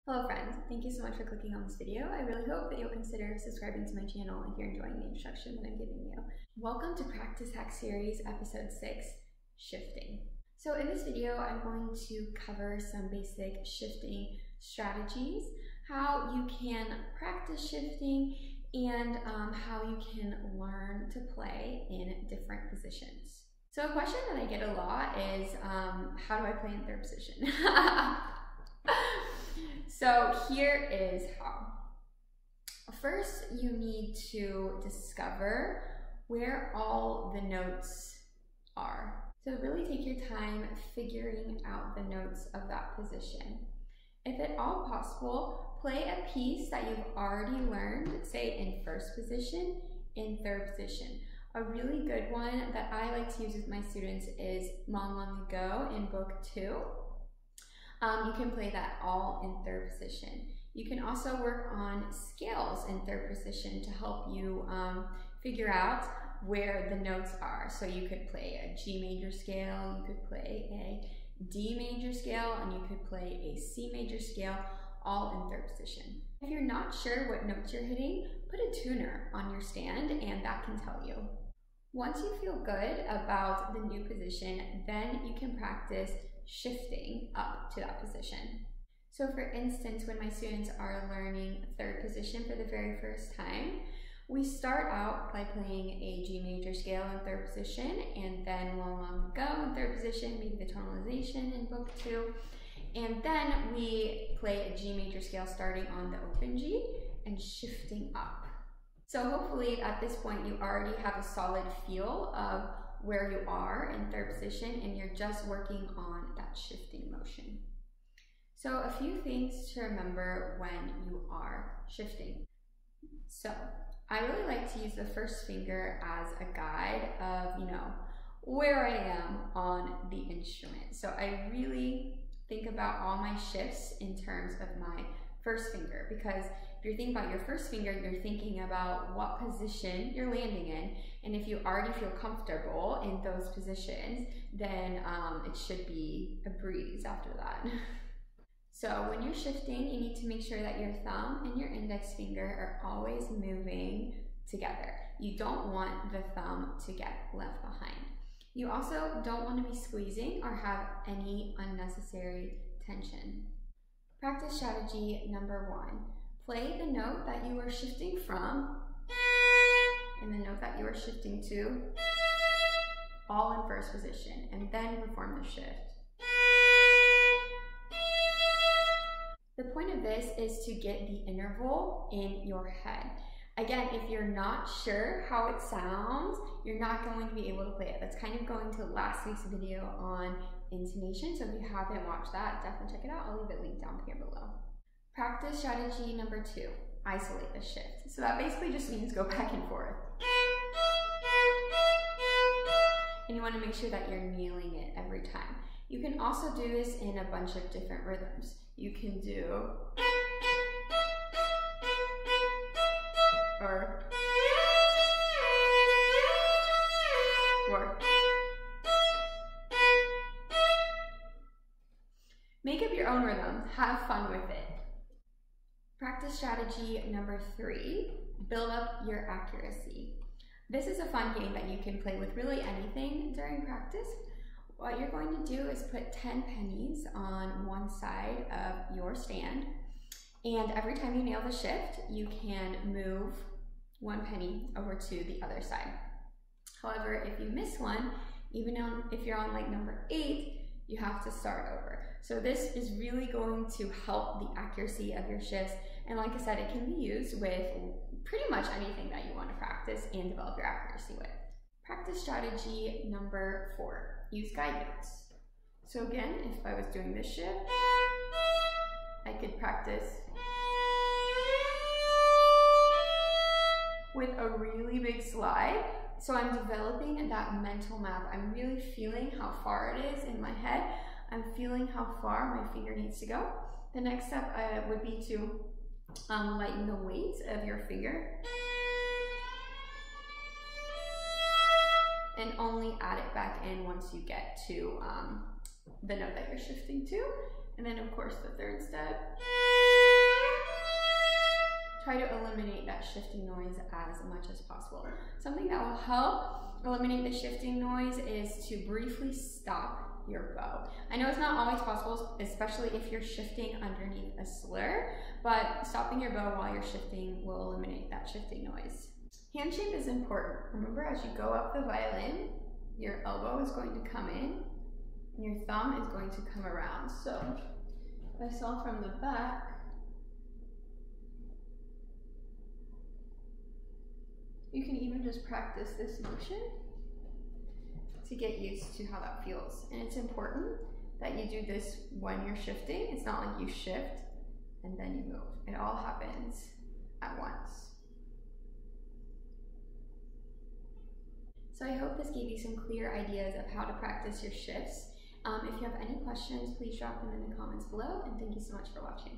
Hello friends, thank you so much for clicking on this video. I really hope that you'll consider subscribing to my channel if you're enjoying the instruction that I'm giving you. Welcome to Practice Hack Series Episode 6, Shifting. So in this video, I'm going to cover some basic shifting strategies, how you can practice shifting, and how you can learn to play in different positions. So a question that I get a lot is, how do I play in third position? So here is how. First, you need to discover where all the notes are. So really take your time figuring out the notes of that position. If at all possible, play a piece that you've already learned, say in first position, in third position. A really good one that I like to use with my students is Long, Long Ago in Book 2. You can play that all in third position. You can also work on scales in third position to help you figure out where the notes are. So you could play a G major scale, you could play a D major scale, and you could play a C major scale, all in third position. If you're not sure what notes you're hitting, put a tuner on your stand and that can tell you. Once you feel good about the new position, then you can practice shifting up to that position. So for instance, when my students are learning third position for the very first time, we start out by playing a G major scale in third position, and then Long, Long Ago in third position, maybe the tonalization in Book 2, and then we play a G major scale starting on the open G and shifting up. So hopefully at this point you already have a solid feel of where you are in third position and you're just working on that shifting motion. So a few things to remember when you are shifting. So I really like to use the first finger as a guide of, where I am on the instrument. So I really think about all my shifts in terms of my first finger, because if you're thinking about your first finger, you're thinking about what position you're landing in, and if you already feel comfortable in those positions, then it should be a breeze after that. So when you're shifting, you need to make sure that your thumb and your index finger are always moving together. You don't want the thumb to get left behind. You also don't want to be squeezing or have any unnecessary tension. Practice strategy number 1. Play the note that you are shifting from and the note that you are shifting to, all in first position, and then perform the shift. The point of this is to get the interval in your head. Again, if you're not sure how it sounds, you're not going to be able to play it. That's kind of going to last week's video on intonation, so if you haven't watched that, definitely check it out. I'll leave it linked down here below. Practice strategy number 2, isolate the shift. So that basically just means go back and forth. And you want to make sure that you're nailing it every time. You can also do this in a bunch of different rhythms. You can do, or make up your own rhythm, have fun with it. Practice strategy number 3, build up your accuracy. This is a fun game that you can play with really anything during practice. What you're going to do is put 10 pennies on one side of your stand, and every time you nail the shift, you can move 1 penny over to the other side. However, if you miss one, even if you're on like number 8, you have to start over. So this is really going to help the accuracy of your shifts. And like I said, it can be used with pretty much anything that you want to practice and develop your accuracy with. Practice strategy number 4, use guide notes. So again, if I was doing this shift, I could practice with a really big slide. So I'm developing that mental map. I'm really feeling how far it is in my head. I'm feeling how far my finger needs to go. The next step would be to lighten the weight of your finger and only add it back in once you get to the note that you're shifting to. And then of course the third step, try to eliminate that shifting noise as much as possible. Something that will help eliminate the shifting noise is to briefly stop your bow. I know it's not always possible, especially if you're shifting underneath a slur, but stopping your bow while you're shifting will eliminate that shifting noise. Hand shape is important. Remember, as you go up the violin, your elbow is going to come in and your thumb is going to come around. So if I saw from the back, you can even just practice this motion to get used to how that feels. And it's important that you do this when you're shifting. It's not like you shift and then you move. It all happens at once. So I hope this gave you some clear ideas of how to practice your shifts. If you have any questions, please drop them in the comments below, and thank you so much for watching.